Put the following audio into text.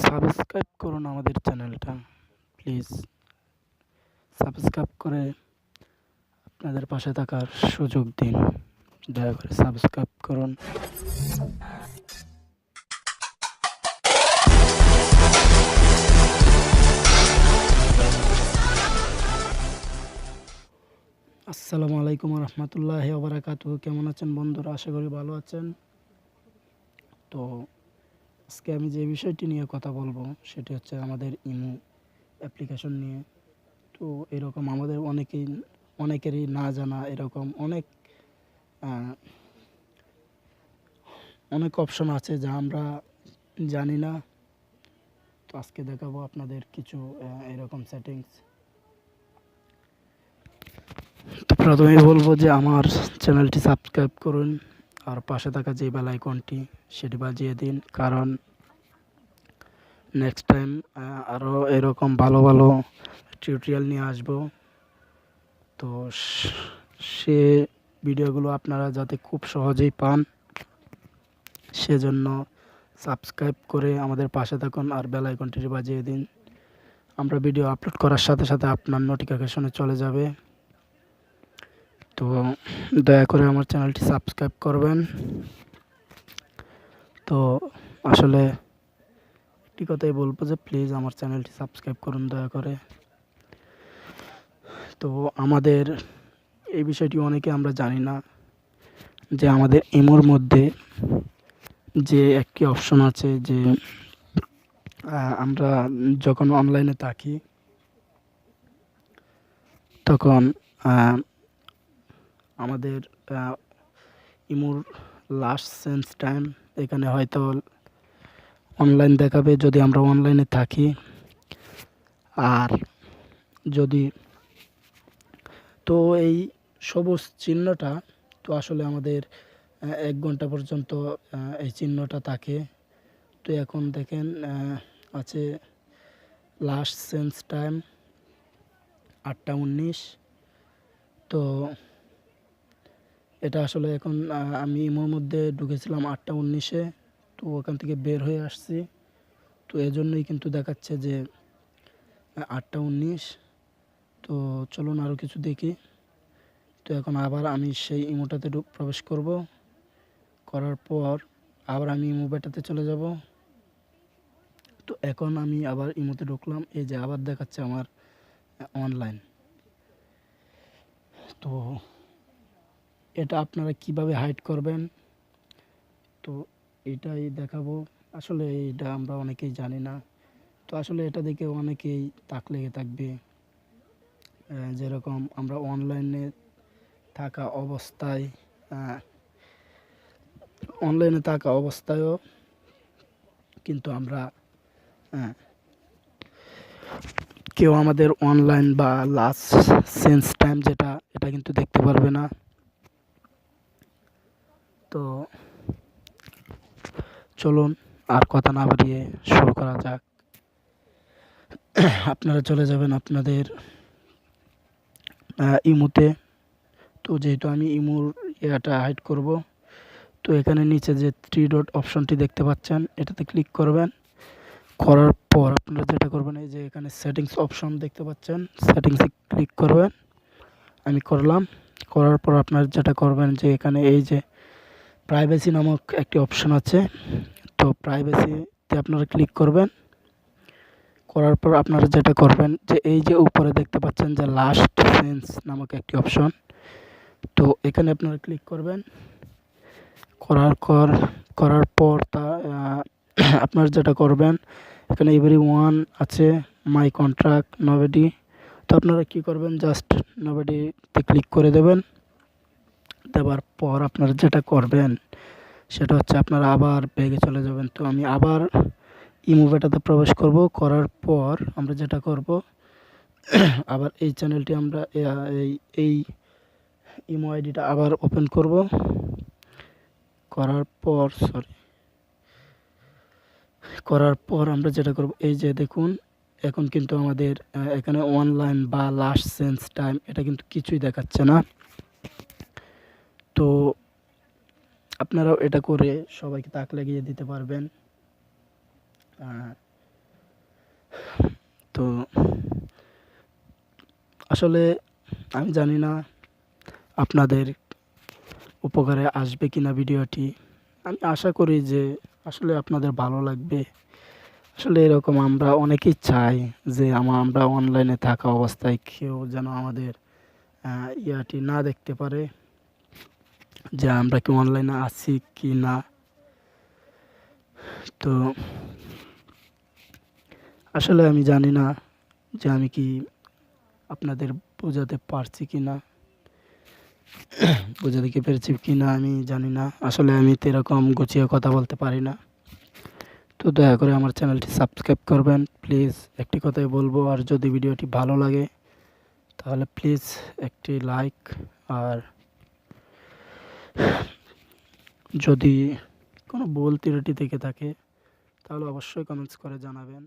Subscribe করুন আমাদের চ্যানেলটা। প্লিজ সাবস্ক্রাইব করে আপনাদের পাশে থাকার সুযোগ দিন। দয়া করে সাবস্ক্রাইব করুন। আসসালামু আলাইকুম রহমতুল্লাহি ওয়া বারাকাতুহু। কেমন আছেন বন্ধুরা? আশা করি ভালো আছেন। তো আজকে আমি যে বিষয়টি নিয়ে কথা বলবো সেটি হচ্ছে আমাদের ইমো অ্যাপ্লিকেশন নিয়ে। তো এরকম আমাদের অনেকেরই না জানা এরকম আহ, অনেক অপশন আছে যা আমরা জানি না। তো আজকে দেখাবো আপনাদের কিছু এরকম সেটিংস। তো প্রথমেই বলবো যে আমার চ্যানেলটি সাবস্ক্রাইব করুন আর পাশে থাকা যে বেল আইকনটি সেটি বাজিয়ে দিন, কারণ নেক্সট টাইম আরও এরকম ভালো ভালো টিউটোরিয়াল নিয়ে আসবো। তো সে ভিডিওগুলো আপনারা যাতে খুব সহজেই পান সেজন্য সাবস্ক্রাইব করে আমাদের পাশে থাকুন আর বেল আইকনটি বাজিয়ে দিন। আমরা ভিডিও আপলোড করার সাথে সাথে আপনার নোটিফিকেশনে চলে যাবে। তো দয়া করে আমার চ্যানেলটি সাবস্ক্রাইব করবেন। তো আসলে একটি কথাই বলবো যে প্লিজ আমার চ্যানেলটি সাবস্ক্রাইব করুন দয়া করে। তো আমাদের এই বিষয়টি অনেকে আমরা জানি না যে আমাদের ইমোর মধ্যে যে একটি অপশন আছে যে আমরা যখন অনলাইনে থাকি তখন আমাদের ইমোর লাস্ট সেন্স টাইম এখানে হয়তো অনলাইন দেখাবে যদি আমরা অনলাইনে থাকি। আর যদি তো এই সবুজ চিহ্নটা তো আসলে আমাদের 1 ঘন্টা পর্যন্ত এই চিহ্নটা থাকে। তো এখন দেখেন আছে লাস্ট সেন্স টাইম 8টা 19। তো এটা আসলে এখন আমি ইমোর মধ্যে ঢুকেছিলাম 8টা 19-এ, তো ওখান থেকে বের হয়ে আসছি। তো এজন্যই কিন্তু দেখাচ্ছে যে 8টা 19। তো চলুন আরও কিছু দেখি। তো এখন আবার আমি সেই ইমোটাতে প্রবেশ করব, করার পর আবার আমি ইমো বেটাতে চলে যাব। তো এখন আমি আবার ইমোতে ঢুকলাম, এই যে আবার দেখাচ্ছে আমার অনলাইন। তো এটা আপনারা কিভাবে হাইড করবেন তো এটাই দেখাবো। আসলে এটা আমরা অনেকেই জানি না। তো আসলে এটা দেখে অনেকেই তাক লেগে থাকবে। যেরকম আমরা অনলাইনে থাকা অবস্থায় অনলাইনে থাকা অবস্থায়ও কিন্তু আমরা কেউ আমাদের অনলাইন বা লাস্ট সেন্স টাইম যেটা এটা কিন্তু দেখতে পারবে না। তো চলুন আর কথা না বাড়িয়ে শুরু করা যাক। আপনারা চলে যাবেন আপনাদের ইমোতে। তো যেহেতু আমি ইমোর এটা হাইড করব, তো এখানে নিচে যে 3 ডট অপশনটি দেখতে পাচ্ছেন এটাতে ক্লিক করবেন। করার পর আপনারা যেটা করবেন এই যে এখানে সেটিংস অপশন দেখতে পাচ্ছেন, সেটিংসে ক্লিক করবেন। আমি করলাম। করার পর আপনারা যেটা করবেন যে এখানে এই যে প্রাইভেসি নামক একটি অপশন আছে, তো প্রাইভেসিতে আপনারা ক্লিক করবেন। করার পর আপনারা যেটা করবেন যে এই যে উপরে দেখতে পাচ্ছেন যে লাস্ট সেন্স নামক একটি অপশন, তো এখানে আপনারা ক্লিক করবেন। করার পর তা আপনারা যেটা করবেন এখানে এভরিওয়ান আছে, মাই কন্ট্রাক্ট, নোবডি। তো আপনারা কী করবেন, জাস্ট নোবডিতে ক্লিক করে দেবেন। দেওয়ার পর আপনারা যেটা করবেন সেটা হচ্ছে আপনারা আবার ব্যাগে চলে যাবেন। তো আমি আবার ইমো বেটাতে প্রবেশ করব। করার পর আমরা যেটা করব আবার এই চ্যানেলটি আমরা এই ইমো আইডিটা আবার ওপেন করব। করার পর আমরা যেটা করব এই যে দেখুন এখন কিন্তু আমাদের এখানে অনলাইন বা লাস্ট সেন্স টাইম এটা কিন্তু কিছুই দেখাচ্ছে না। তো আপনারাও এটা করে সবাইকে তাক লাগিয়ে দিতে পারবেন। তো আসলে আমি জানি না আপনাদের উপকারে আসবে কিনা ভিডিওটি। আমি আশা করি যে আসলে আপনাদের ভালো লাগবে। আসলে এরকম আমরা অনেকেই চাই যে আমরা অনলাইনে থাকা অবস্থায় কেউ যেন আমাদের ইয়াটি না দেখতে পারে যে আমরা কি অনলাইনে আছি কি না। তো আসলে আমি জানি না যে আমি কি আপনাদের বোঝাতে পারছি কি না, বোঝাতে কি পেরেছি কি না আমি জানি না। আসলে আমি তো এরকম গুছিয়ে কথা বলতে পারি না। তো দয়া করে আমার চ্যানেলটি সাবস্ক্রাইব করবেন প্লিজ। একটি কথাই বলবো, আর যদি ভিডিওটি ভালো লাগে তাহলে প্লিজ একটি লাইক, আর যদি কোনো ভুল ত্রুটি থেকে থাকে তাহলে অবশ্যই কমেন্টস করে জানাবেন।